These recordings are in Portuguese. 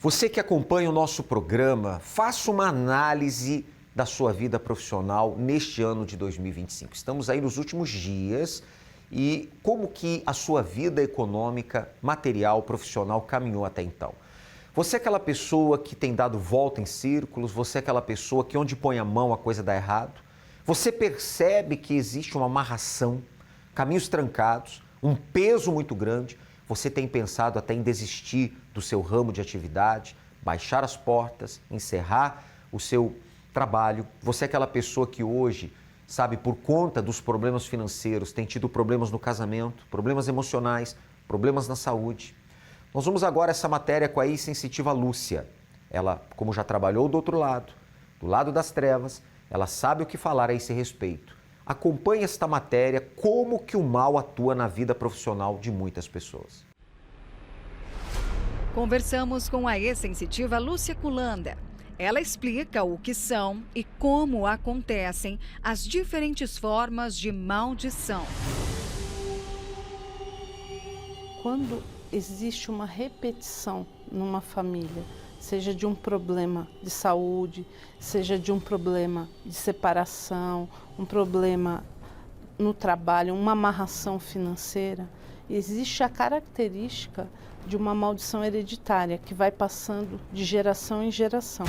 Você que acompanha o nosso programa, faça uma análise da sua vida profissional neste ano de 2025. Estamos aí nos últimos dias e como que a sua vida econômica, material, profissional caminhou até então. Você é aquela pessoa que tem dado volta em círculos, você é aquela pessoa que onde põe a mão a coisa dá errado, você percebe que existe uma amarração, caminhos trancados, um peso muito grande, você tem pensado até em desistir do seu ramo de atividade, baixar as portas, encerrar o seu trabalho. Você é aquela pessoa que hoje, sabe, por conta dos problemas financeiros, tem tido problemas no casamento, problemas emocionais, problemas na saúde. Nós vamos agora essa matéria com a ex-sensitiva Lúcia. Ela, como já trabalhou do outro lado, do lado das trevas, ela sabe o que falar a esse respeito. Acompanhe esta matéria, como que o mal atua na vida profissional de muitas pessoas. Conversamos com a ex-sensitiva Lúcia Kulanda. Ela explica o que são e como acontecem as diferentes formas de maldição. Quando existe uma repetição numa família, seja de um problema de saúde, seja de um problema de separação, um problema no trabalho, uma amarração financeira, existe a característica de uma maldição hereditária que vai passando de geração em geração.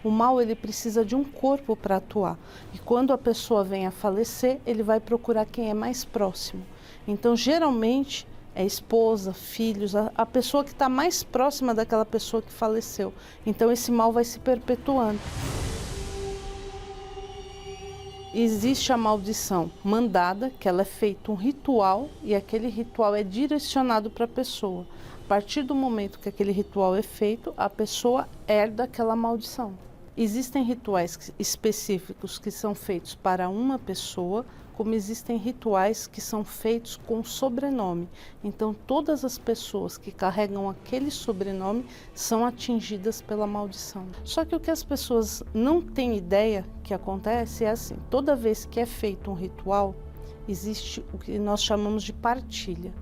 O mal, ele precisa de um corpo para atuar. E quando a pessoa vem a falecer, ele vai procurar quem é mais próximo. Então, geralmente, é esposa, filhos, a pessoa que está mais próxima daquela pessoa que faleceu. Então esse mal vai se perpetuando. Existe a maldição mandada, que ela é feita um ritual e aquele ritual é direcionado para a pessoa. A partir do momento que aquele ritual é feito, a pessoa herda aquela maldição. Existem rituais específicos que são feitos para uma pessoa, como existem rituais que são feitos com sobrenome. Então, todas as pessoas que carregam aquele sobrenome são atingidas pela maldição. Só que o que as pessoas não têm ideia que acontece é assim, toda vez que é feito um ritual, existe o que nós chamamos de partilha.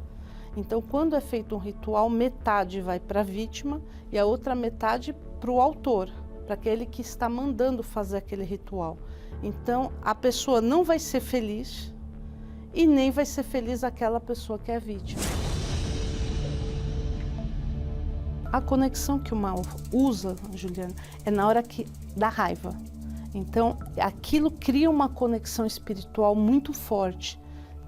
Então, quando é feito um ritual, metade vai para a vítima e a outra metade para o autor, para aquele que está mandando fazer aquele ritual. Então, a pessoa não vai ser feliz e nem vai ser feliz aquela pessoa que é vítima. A conexão que o mal usa, Juliana, é na hora da raiva. Então, aquilo cria uma conexão espiritual muito forte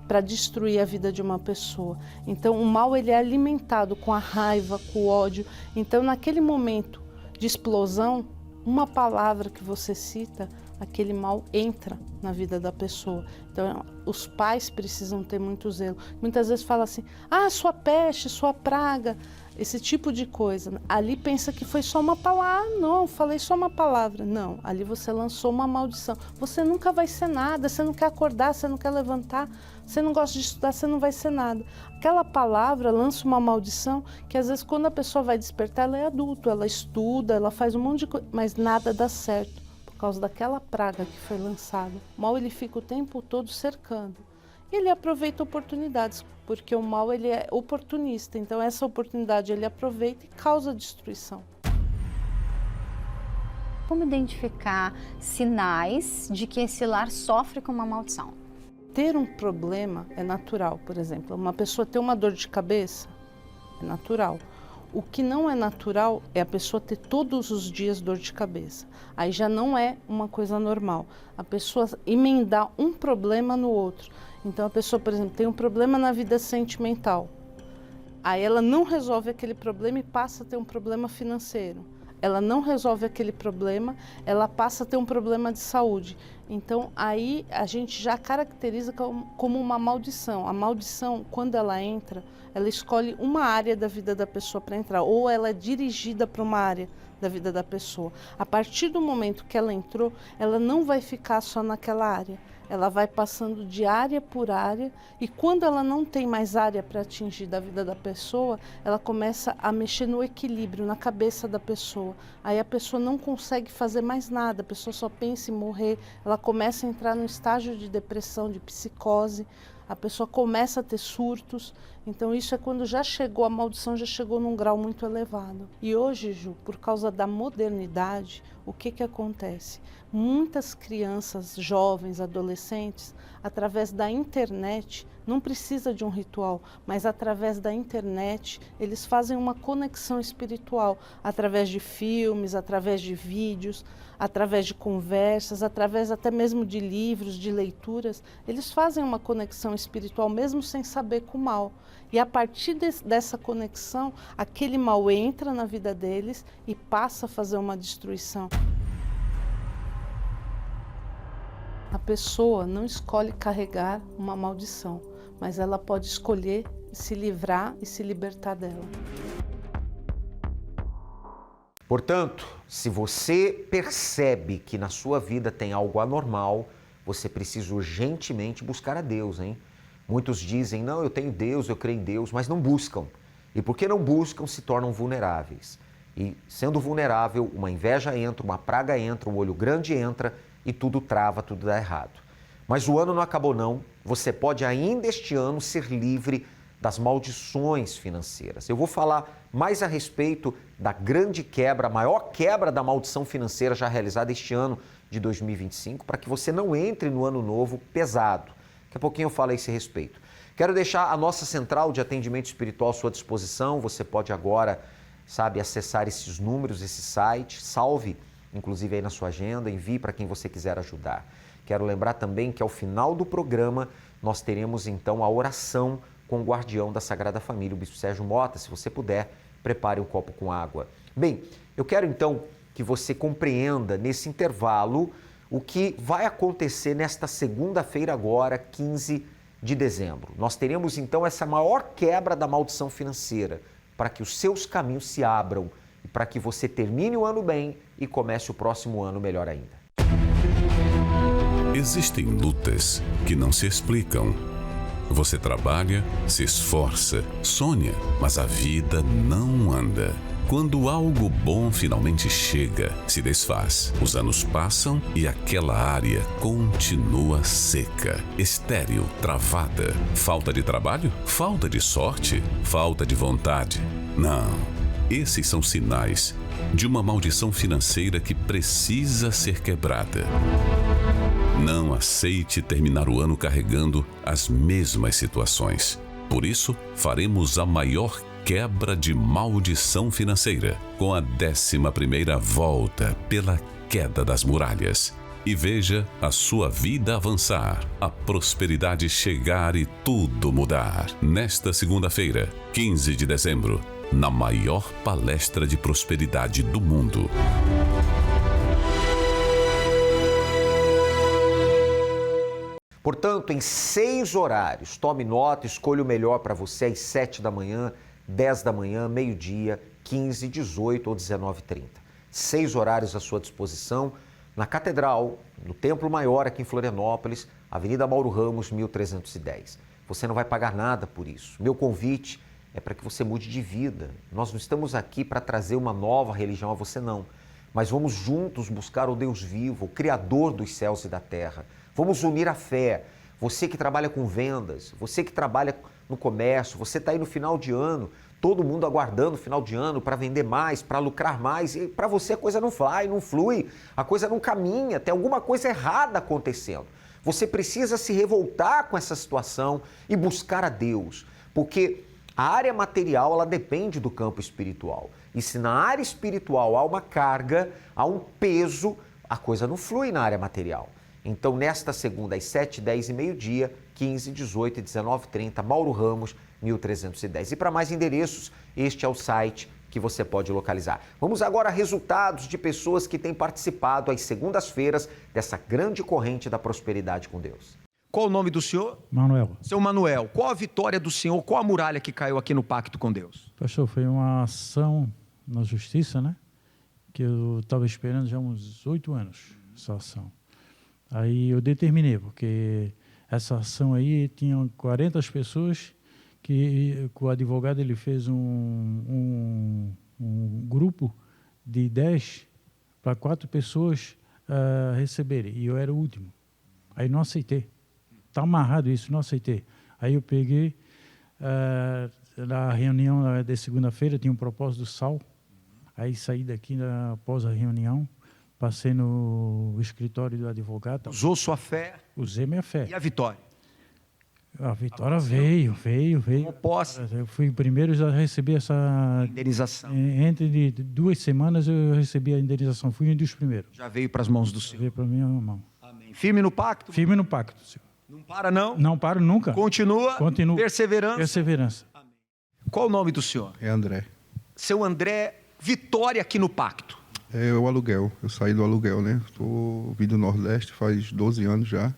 para destruir a vida de uma pessoa. Então, o mal, ele é alimentado com a raiva, com o ódio. Então, naquele momento de explosão, uma palavra que você cita, aquele mal entra na vida da pessoa. Então, os pais precisam ter muito zelo. Muitas vezes fala assim, sua peste, sua praga, esse tipo de coisa. Ali pensa que foi só uma palavra. Não, falei só uma palavra. Não, ali você lançou uma maldição. Você nunca vai ser nada, você não quer acordar, você não quer levantar, você não gosta de estudar, você não vai ser nada. Aquela palavra lança uma maldição que às vezes quando a pessoa vai despertar, ela é adulto, ela estuda, ela faz um monte de coisa, mas nada dá certo. Por causa daquela praga que foi lançada. O mal, ele fica o tempo todo cercando. Ele aproveita oportunidades, porque o mal, ele é oportunista. Então essa oportunidade ele aproveita e causa destruição. Como identificar sinais de que esse lar sofre com uma maldição? Ter um problema é natural, por exemplo. Uma pessoa ter uma dor de cabeça é natural. O que não é natural é a pessoa ter todos os dias dor de cabeça. Aí já não é uma coisa normal. A pessoa emendar um problema no outro. Então a pessoa, por exemplo, tem um problema na vida sentimental. Aí ela não resolve aquele problema e passa a ter um problema financeiro. Ela não resolve aquele problema, ela passa a ter um problema de saúde. Então aí a gente já caracteriza como uma maldição. A maldição, quando ela entra, ela escolhe uma área da vida da pessoa para entrar, ou ela é dirigida para uma área da vida da pessoa. A partir do momento que ela entrou, ela não vai ficar só naquela área. ela vai passando de área por área e quando ela não tem mais área para atingir da vida da pessoa, ela começa a mexer no equilíbrio, na cabeça da pessoa. Aí a pessoa não consegue fazer mais nada, a pessoa só pensa em morrer, ela começa a entrar no estágio de depressão, de psicose, a pessoa começa a ter surtos. Então isso é quando já chegou, a maldição já chegou num grau muito elevado. E hoje, Ju, por causa da modernidade, o que acontece? Muitas crianças, jovens, adolescentes, através da internet, não precisa de um ritual, mas através da internet, eles fazem uma conexão espiritual, através de filmes, através de vídeos, através de conversas, através até mesmo de livros, de leituras, eles fazem uma conexão espiritual mesmo sem saber com o mal. E a partir dessa conexão, aquele mal entra na vida deles e passa a fazer uma destruição. A pessoa não escolhe carregar uma maldição, mas ela pode escolher se livrar e se libertar dela. Portanto, se você percebe que na sua vida tem algo anormal, você precisa urgentemente buscar a Deus, hein? Muitos dizem, não, eu tenho Deus, eu creio em Deus, mas não buscam. E porque não buscam, se tornam vulneráveis. E sendo vulnerável, uma inveja entra, uma praga entra, um olho grande entra e tudo trava, tudo dá errado. Mas o ano não acabou não. Você pode ainda este ano ser livre das maldições financeiras. Eu vou falar mais a respeito da grande quebra, a maior quebra da maldição financeira já realizada este ano de 2025, para que você não entre no ano novo pesado. Daqui a pouquinho eu falo a esse respeito. Quero deixar a nossa central de atendimento espiritual à sua disposição. Você pode agora, acessar esses números, esse site, salve, inclusive aí na sua agenda, envie para quem você quiser ajudar. Quero lembrar também que ao final do programa nós teremos então a oração com o guardião da Sagrada Família, o Bispo Sérgio Mota. Se você puder, prepare um copo com água. Bem, eu quero então que você compreenda nesse intervalo o que vai acontecer nesta segunda-feira agora, 15 de dezembro. Nós teremos então essa maior quebra da maldição financeira para que os seus caminhos se abram e para que você termine o ano bem e comece o próximo ano melhor ainda. Existem lutas que não se explicam. Você trabalha, se esforça, sonha, mas a vida não anda. Quando algo bom finalmente chega, se desfaz. Os anos passam e aquela área continua seca, estéril, travada. Falta de trabalho? Falta de sorte? Falta de vontade? Não. Esses são sinais de uma maldição financeira que precisa ser quebrada. Não aceite terminar o ano carregando as mesmas situações. Por isso, faremos a maior quebra de maldição financeira com a 11ª volta pela queda das muralhas. E veja a sua vida avançar, a prosperidade chegar e tudo mudar. Nesta segunda-feira, 15 de dezembro, na maior palestra de prosperidade do mundo. Portanto, em 6 horários, tome nota, escolha o melhor para você às 7 da manhã, 10 da manhã, meio-dia, 15, 18 ou 19h30. 6 horários à sua disposição, na Catedral, no Templo Maior aqui em Florianópolis, Avenida Mauro Ramos, 1310. Você não vai pagar nada por isso. Meu convite é para que você mude de vida. Nós não estamos aqui para trazer uma nova religião a você, não. Mas vamos juntos buscar o Deus vivo, o Criador dos céus e da terra. Vamos unir a fé. Você que trabalha com vendas, você que trabalha no comércio, você está aí no final de ano, todo mundo aguardando o final de ano para vender mais, para lucrar mais, e para você a coisa não vai, não flui, a coisa não caminha, tem alguma coisa errada acontecendo. Você precisa se revoltar com essa situação e buscar a Deus, porque a área material ela depende do campo espiritual. E se na área espiritual há uma carga, há um peso, a coisa não flui na área material. Então, nesta segunda, às 7, 10 e meio-dia, 15, 18 e 19h30, Mauro Ramos, 1310. E para mais endereços, este é o site que você pode localizar. Vamos agora a resultados de pessoas que têm participado às segundas-feiras dessa grande corrente da prosperidade com Deus. Qual o nome do senhor? Manuel. Seu Manuel, qual a vitória do senhor? Qual a muralha que caiu aqui no pacto com Deus? Pastor, foi uma ação na justiça, né? Que eu estava esperando já uns 8 anos, essa ação. Aí eu determinei, porque essa ação aí tinha 40 pessoas que o advogado ele fez um grupo de 10 para 4 pessoas receberem, e eu era o último. Aí não aceitei. Está amarrado isso, não aceitei. Aí eu peguei, na reunião de segunda-feira, tinha um propósito do sal. Aí saí daqui após a reunião, passei no escritório do advogado. Usou sua fé. Usei minha fé. E a vitória? A vitória veio. Como posse. Eu fui o primeiro a receber essa Indenização. Entre 2 semanas eu recebi a indenização. Fui um dos primeiros. Já veio para as mãos do Senhor. Veio para minha mão. Amém. Firme no pacto? Firme no pacto, Senhor. Não para, não? Não paro nunca. Continua. Perseverança. Perseverança. Amém. Qual o nome do senhor? É André. Seu André, vitória aqui no pacto. É o aluguel. Eu saí do aluguel, né? Vim do Nordeste faz 12 anos já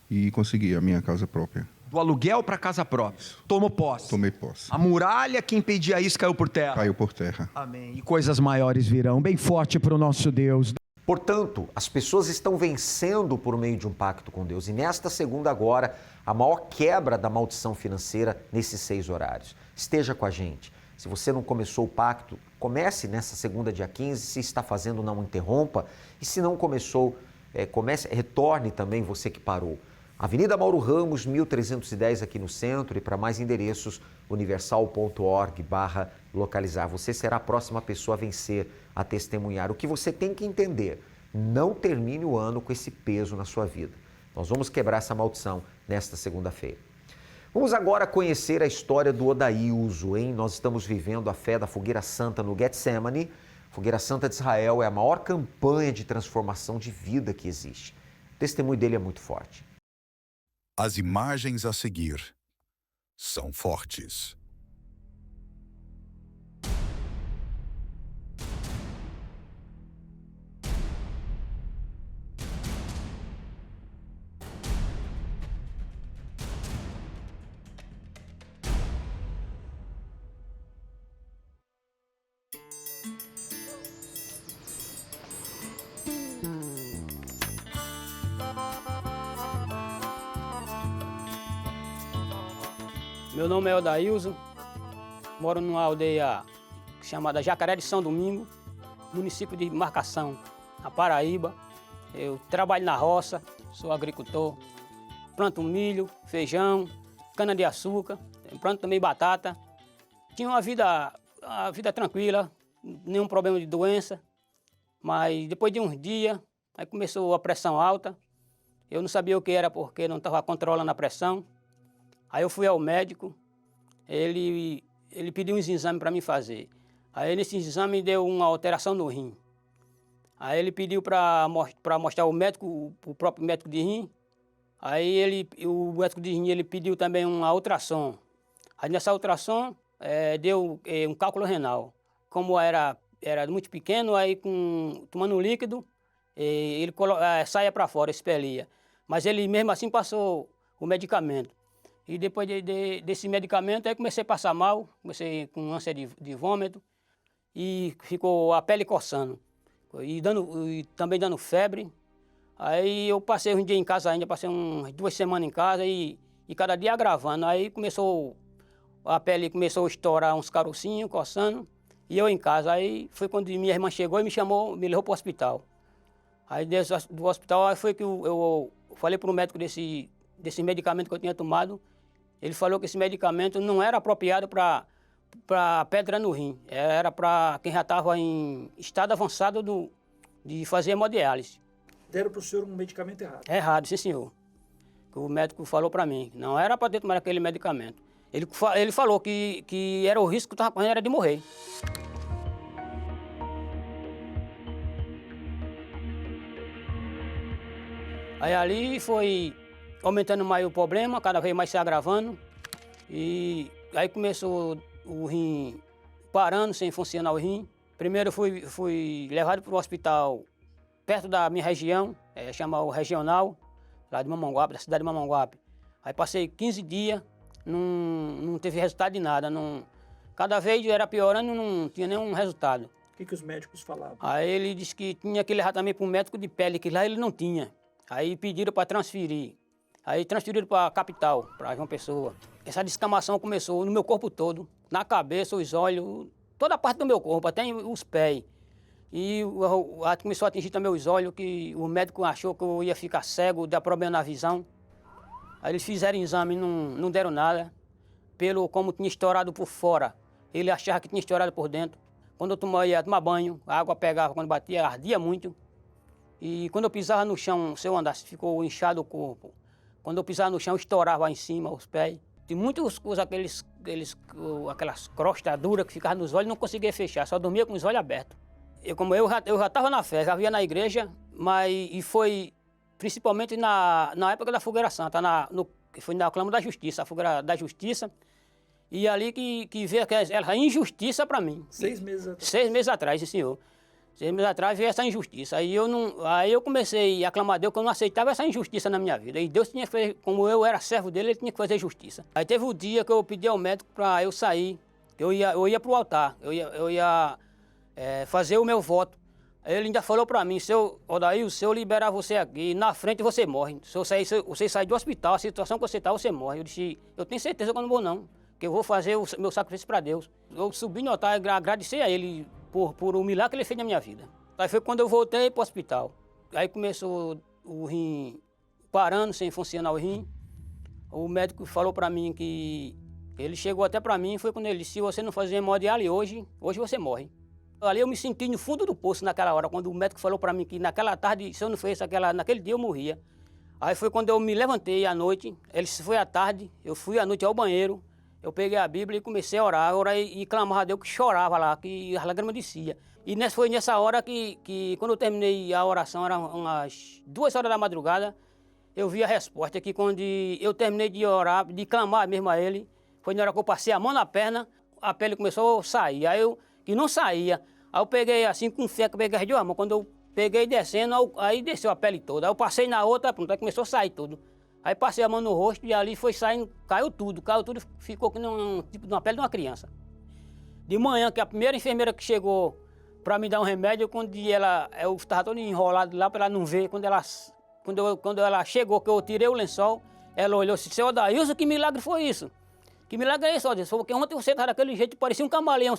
e consegui a minha casa própria. Do aluguel para casa própria. Tomou posse. Tomei posse. A muralha que impedia isso caiu por terra. Caiu por terra. Amém. E coisas maiores virão. Bem forte para o nosso Deus. Portanto, as pessoas estão vencendo por meio de um pacto com Deus. E nesta segunda agora, a maior quebra da maldição financeira nesses 6 horários. Esteja com a gente. Se você não começou o pacto, comece nessa segunda, dia 15. Se está fazendo, não interrompa. E se não começou, retorne também você que parou. Avenida Mauro Ramos, 1310 aqui no centro, e para mais endereços, universal.org/localizar. Você será a próxima pessoa a vencer, a testemunhar. O que você tem que entender, não termine o ano com esse peso na sua vida. Nós vamos quebrar essa maldição nesta segunda-feira. Vamos agora conhecer a história do Odaílso, hein? Nós estamos vivendo a fé da Fogueira Santa no Getsemane. Fogueira Santa de Israel é a maior campanha de transformação de vida que existe. O testemunho dele é muito forte. As imagens a seguir são fortes. Meu nome é Odaílso, moro numa aldeia chamada Jacaré de São Domingo, município de Marcação, na Paraíba. Eu trabalho na roça, sou agricultor, planto milho, feijão, cana-de-açúcar, planto também batata. Tinha uma vida tranquila, nenhum problema de doença, mas depois de uns dias, aí começou a pressão alta. Eu não sabia o que era porque não estava controlando a pressão. Aí eu fui ao médico, ele pediu uns exames para mim fazer. Aí nesse exame deu uma alteração no rim. Aí ele pediu para mostrar o médico, o próprio médico de rim. Aí o médico de rim ele pediu também uma ultrassom. Aí nessa ultrassom deu um cálculo renal. Como era muito pequeno, aí tomando líquido, ele saia para fora, expelia. Mas ele mesmo assim passou o medicamento. E depois desse medicamento, aí comecei a passar mal, comecei com ânsia de vômito e ficou a pele coçando e também dando febre. Aí eu passei um dia em casa ainda, passei umas 2 semanas em casa e cada dia agravando. Aí a pele começou a estourar uns carocinhos, coçando, e eu em casa. Aí foi quando minha irmã chegou e me levou para o hospital. Aí do hospital aí foi que eu falei para o médico desse medicamento que eu tinha tomado. Ele falou que esse medicamento não era apropriado para pedra no rim, era para quem já estava em estado avançado de fazer hemodiálise. Deram para o senhor um medicamento errado? Errado, sim, senhor. O médico falou para mim, não era para ter tomado aquele medicamento. Ele falou que era o risco que estava correndo, era de morrer. Aí ali foi aumentando mais o problema, cada vez mais se agravando. E aí começou o rim parando, sem funcionar o rim. Primeiro fui levado para o hospital perto da minha região, chama o Regional, lá de Mamanguape, da cidade de Mamanguape. Aí passei 15 dias, não teve resultado de nada. Cada vez era piorando, não tinha nenhum resultado. O que os médicos falavam? Aí ele disse que tinha que levar também para um médico de pele, que lá ele não tinha. Aí pediram para transferir. Aí transferiram para a capital, para João Pessoa. Essa descamação começou no meu corpo todo, na cabeça, os olhos, toda a parte do meu corpo, até os pés. E começou a atingir também os olhos, que o médico achou que eu ia ficar cego, dar problema na visão. Aí eles fizeram exame, não deram nada. Como tinha estourado por fora, ele achava que tinha estourado por dentro. Quando eu ia tomar banho, a água pegava, quando batia, ardia muito. E quando eu pisava no chão, se eu andasse, ficou inchado o corpo. Quando eu pisava no chão, estourava lá em cima, os pés. Tem muitas coisas, aquelas crostas duras que ficavam nos olhos, não conseguia fechar, só dormia com os olhos abertos. Eu já estava na fé, já via na igreja, e foi principalmente na época da Fogueira Santa, foi na Clama da Justiça, a Fogueira da Justiça. E ali que veio essa injustiça para mim. 6 meses atrás. 6 meses atrás, sim, senhor. 6 meses atrás veio essa injustiça. Aí eu comecei a clamar a Deus que eu não aceitava essa injustiça na minha vida. E Deus tinha que fazer, como eu era servo dele, ele tinha que fazer justiça. Aí teve o dia que eu pedi ao médico para eu sair. Eu ia para o altar, eu ia fazer o meu voto. Ele ainda falou para mim, Odail, se eu liberar você aqui, na frente você morre. Se você sair do hospital, a situação que você está, você morre. Eu disse, eu tenho certeza que eu não vou não. Que eu vou fazer o meu sacrifício para Deus. Eu subi no altar e agradecer a Ele por o milagre que Ele fez na minha vida. Aí foi quando eu voltei para o hospital. Aí começou o rim parando, sem funcionar o rim. O médico falou para mim que... Ele chegou até para mim, foi quando ele disse, se você não fazer hemodiálise hoje você morre. Ali eu me senti no fundo do poço naquela hora, quando o médico falou para mim que naquela tarde, se eu não fizesse naquele dia eu morria. Aí foi quando eu me levantei à noite, ele foi à tarde, eu fui à noite ao banheiro, eu peguei a Bíblia e comecei a orar e clamava a Deus, que chorava lá, que as lágrimas desciam. E foi nessa hora que quando eu terminei a oração, eram umas 2 horas da madrugada, eu vi a resposta, que quando eu terminei de orar, de clamar mesmo a Ele, foi na hora que eu passei a mão na perna, a pele começou a sair, que não saía. Aí eu peguei assim, com fé, que eu peguei as 2 mãos, quando eu peguei descendo, aí desceu a pele toda. Aí eu passei na outra, pronto, aí começou a sair tudo. Aí passei a mão no rosto e ali foi saindo, caiu tudo, ficou que tipo na pele de uma criança. De manhã, que a primeira enfermeira que chegou para me dar um remédio, quando eu estava todo enrolado lá para ela não ver, quando ela chegou, que eu tirei o lençol, ela olhou e disse, seu Odailson, que milagre foi isso? Que milagre é esse, Odailson? Porque ontem você estava daquele jeito, parecia um camaleão,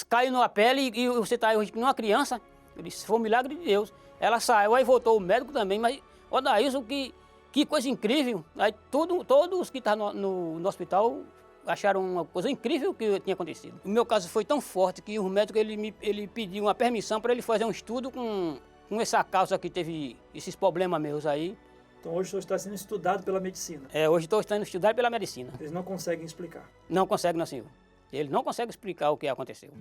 caiu na pele e você está hoje como uma criança. Eu disse, foi um milagre de Deus. Ela saiu, aí voltou o médico também, mas Odailson, que coisa incrível. Aí todos que estavam no hospital acharam uma coisa incrível que tinha acontecido. O meu caso foi tão forte que o médico ele pediu uma permissão para ele fazer um estudo com essa causa que teve esses problemas meus aí. Então hoje o senhor está sendo estudado pela medicina. Hoje estou sendo estudado pela medicina. Eles não conseguem explicar. Não conseguem, não, senhor. Eles não conseguem explicar o que aconteceu.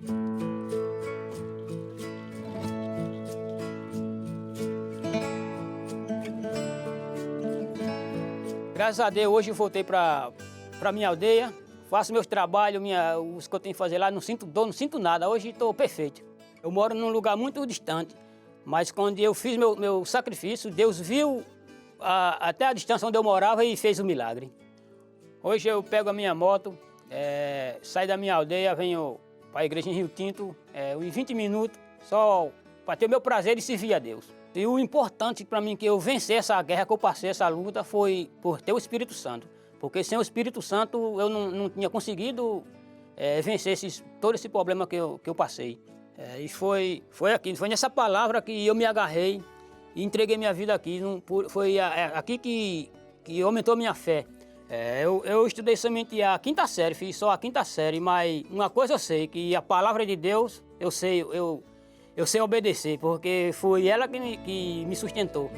Graças a Deus, hoje eu voltei para minha aldeia, faço meus trabalhos, os que eu tenho que fazer lá, não sinto dor, não sinto nada. Hoje estou perfeito. Eu moro num lugar muito distante, mas quando eu fiz meu sacrifício, Deus viu até a distância onde eu morava e fez o milagre. Hoje eu pego a minha moto, saio da minha aldeia, venho para a igreja em Rio Tinto, em 20 minutos, só para ter o meu prazer de servir a Deus. E o importante para mim que eu vencer essa guerra, que eu passei essa luta, foi por ter o Espírito Santo. Porque sem o Espírito Santo eu não tinha conseguido vencer todo esse problema que eu passei. E foi nessa palavra que eu me agarrei e entreguei minha vida aqui. Foi aqui que aumentou minha fé. Eu estudei somente a 5ª série, fiz só a 5ª série, mas uma coisa eu sei, que a palavra de Deus, eu sei obedecer, porque foi ela que me sustentou.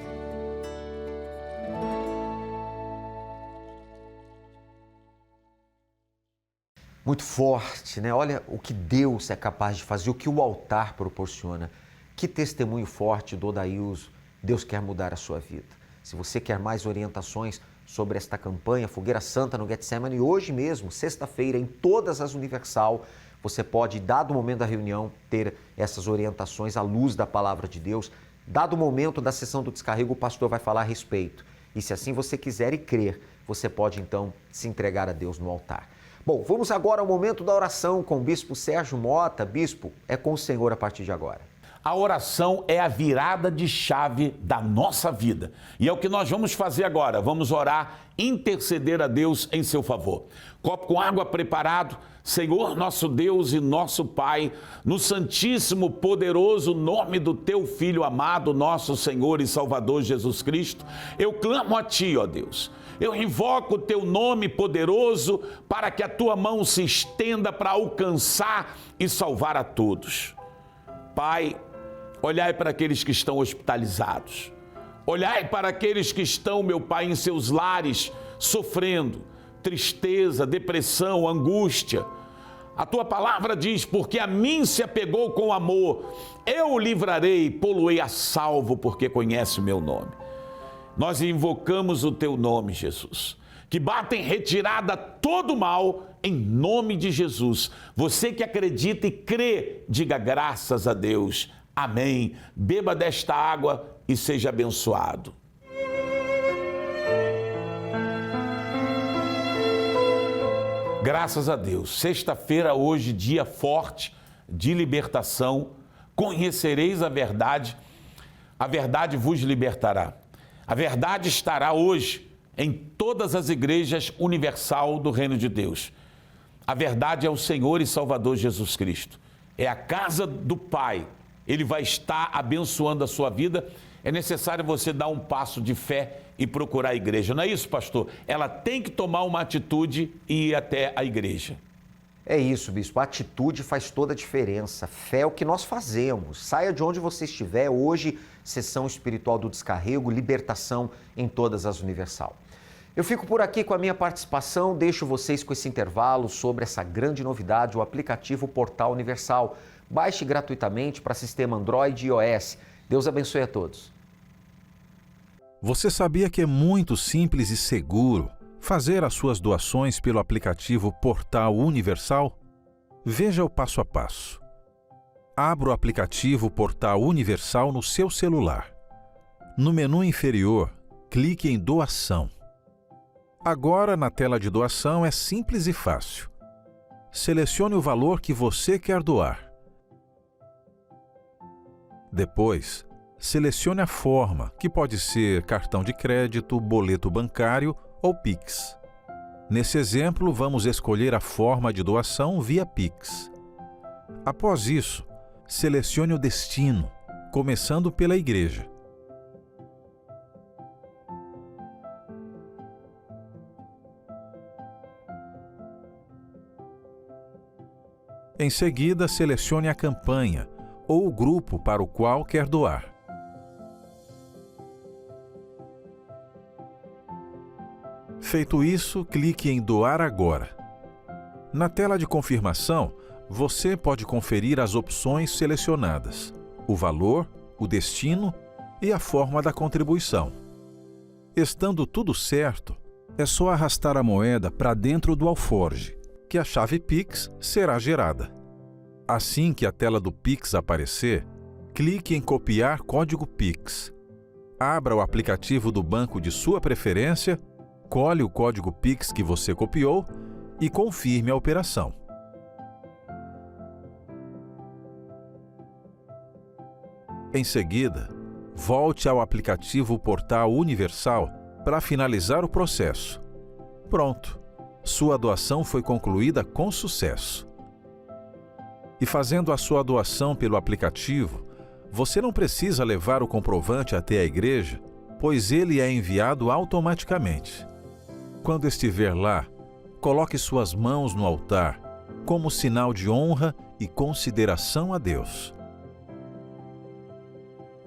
Muito forte, né? Olha o que Deus é capaz de fazer, o que o altar proporciona. Que testemunho forte do Odailson. Deus quer mudar a sua vida. Se você quer mais orientações sobre esta campanha Fogueira Santa no Getsemane, hoje mesmo, sexta-feira, em todas as Universal, você pode, dado o momento da reunião, ter essas orientações à luz da palavra de Deus. Dado o momento da sessão do descarrego, o pastor vai falar a respeito. E se assim você quiser e crer, você pode então se entregar a Deus no altar. Bom, vamos agora ao momento da oração com o Bispo Sérgio Mota. Bispo, é com o Senhor a partir de agora. A oração é a virada de chave da nossa vida. E é o que nós vamos fazer agora. Vamos orar, interceder a Deus em seu favor. Copo com água preparado. Senhor, nosso Deus e nosso Pai, no santíssimo, poderoso nome do Teu Filho amado, nosso Senhor e Salvador Jesus Cristo, eu clamo a Ti, ó Deus. Eu invoco o Teu nome poderoso para que a Tua mão se estenda para alcançar e salvar a todos. Pai, olhai para aqueles que estão hospitalizados. Olhai para aqueles que estão, meu Pai, em seus lares, sofrendo tristeza, depressão, angústia. A Tua palavra diz, porque a mim se apegou com amor, eu o livrarei, pô-lo-ei a salvo, porque conhece o meu nome. Nós invocamos o Teu nome, Jesus, que bata em retirada todo mal, em nome de Jesus. Você que acredita e crê, diga graças a Deus. Amém. Beba desta água e seja abençoado. Graças a Deus. Sexta-feira, hoje, dia forte de libertação. Conhecereis a verdade vos libertará. A verdade estará hoje em todas as igrejas universal do Reino de Deus. A verdade é o Senhor e Salvador Jesus Cristo. É a casa do Pai. Ele vai estar abençoando a sua vida. É necessário você dar um passo de fé e procurar a igreja. Não é isso, pastor? Ela tem que tomar uma atitude e ir até a igreja. É isso, bispo. A atitude faz toda a diferença. Fé é o que nós fazemos. Saia de onde você estiver. Hoje, sessão espiritual do Descarrego, libertação em todas as universal. Eu fico por aqui com a minha participação. Deixo vocês com esse intervalo sobre essa grande novidade, o aplicativo Portal Universal. Baixe gratuitamente para sistema Android e iOS. Deus abençoe a todos. Você sabia que é muito simples e seguro fazer as suas doações pelo aplicativo Portal Universal? Veja o passo a passo. Abra o aplicativo Portal Universal no seu celular. No menu inferior, clique em Doação. Agora, na tela de doação, é simples e fácil. Selecione o valor que você quer doar. Depois, selecione a forma, que pode ser cartão de crédito, boleto bancário ou Pix. Nesse exemplo, vamos escolher a forma de doação via Pix. Após isso, selecione o destino, começando pela igreja. Em seguida, selecione a campanha ou o grupo para o qual quer doar. Feito isso, clique em Doar Agora. Na tela de confirmação, você pode conferir as opções selecionadas, o valor, o destino e a forma da contribuição. Estando tudo certo, é só arrastar a moeda para dentro do alforje, que a chave Pix será gerada. Assim que a tela do Pix aparecer, clique em Copiar código Pix. Abra o aplicativo do banco de sua preferência, colhe o código Pix que você copiou e confirme a operação. Em seguida, volte ao aplicativo Portal Universal para finalizar o processo. Pronto! Sua doação foi concluída com sucesso. E fazendo a sua doação pelo aplicativo, você não precisa levar o comprovante até a igreja, pois ele é enviado automaticamente. Quando estiver lá, coloque suas mãos no altar, como sinal de honra e consideração a Deus.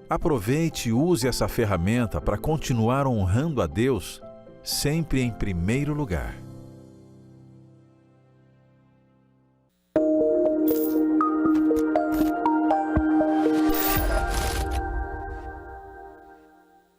Aproveite e use essa ferramenta para continuar honrando a Deus, sempre em primeiro lugar.